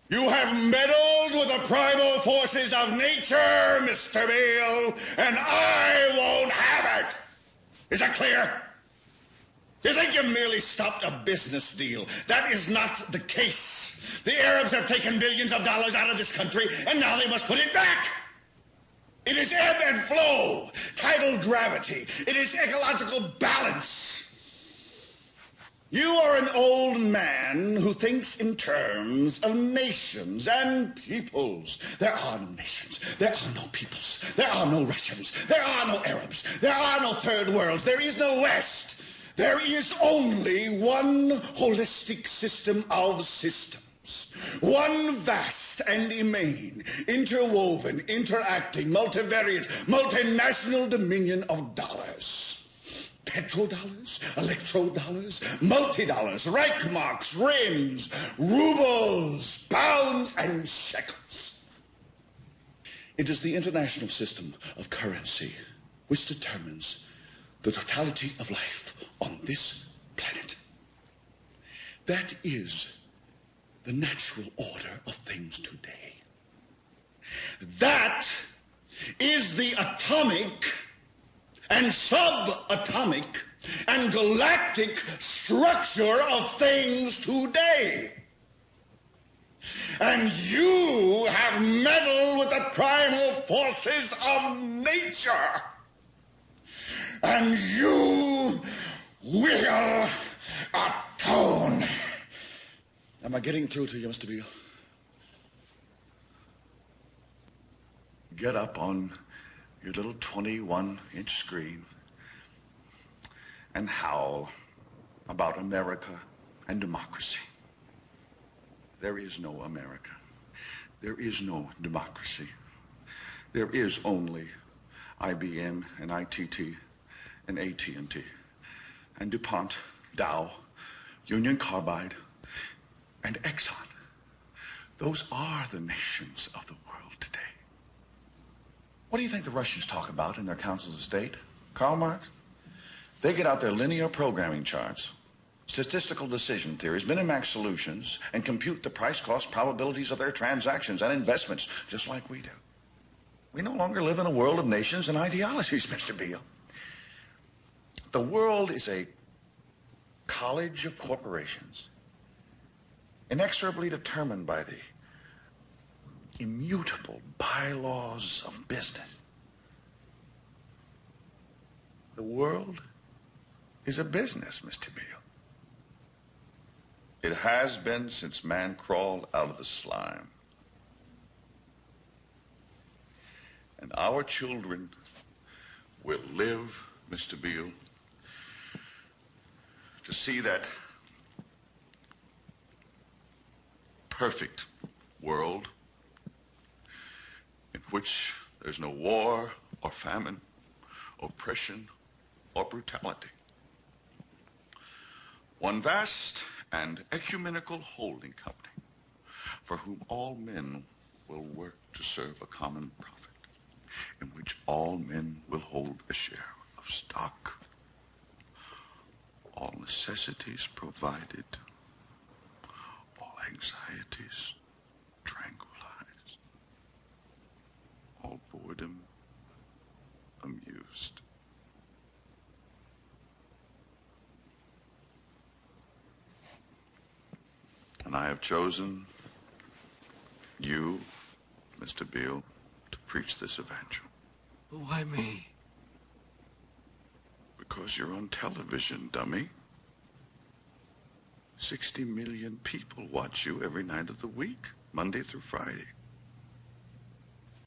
You have meddled with the primal forces of nature, Mr. Beale, and I won't have it. Is that clear? You think you merely stopped a business deal? That is not the case. The Arabs have taken billions of dollars out of this country, and now they must put it back. It is ebb and flow, tidal gravity. It is ecological balance. You are an old man who thinks in terms of nations and peoples. There are no nations. There are no peoples. There are no Russians. There are no Arabs. There are no third worlds. There is no West. There is only one holistic system of systems. One vast and immane, interwoven, interacting, multivariate, multinational dominion of dollars. Petro-dollars, electro-dollars, multi-dollars, reichmarks, rins, rubles, pounds, and shekels. It is the international system of currency which determines the totality of life on this planet. That is the natural order of things today. That is the atomic and subatomic and galactic structure of things today. And you have meddled with the primal forces of nature. And you will atone. Am I getting through to you, Mr. Beale? Get up on your little 21-inch screen and howl about America and democracy. There is no America. There is no democracy. There is only IBM and ITT and AT&T and DuPont, Dow, Union Carbide, and Exxon. Those are the nations of the world today. What do you think the Russians talk about in their councils of state? Karl Marx? They get out their linear programming charts, statistical decision theories, minimax solutions, and compute the price-cost probabilities of their transactions and investments, just like we do. We no longer live in a world of nations and ideologies, Mr. Beale. The world is a college of corporations, inexorably determined by the immutable bylaws of business. The world is a business, Mr. Beale. It has been since man crawled out of the slime. And our children will live, Mr. Beale, to see that perfect world in which there's no war or famine, oppression or brutality. One vast and ecumenical holding company for whom all men will work to serve a common profit, in which all men will hold a share of stock, all necessities provided, all anxieties tranquilized, all boredom amused. And I have chosen you, Mr. Beale, to preach this evangel. Why me? Because you're on television, dummy. 60 million people watch you every night of the week, Monday through Friday.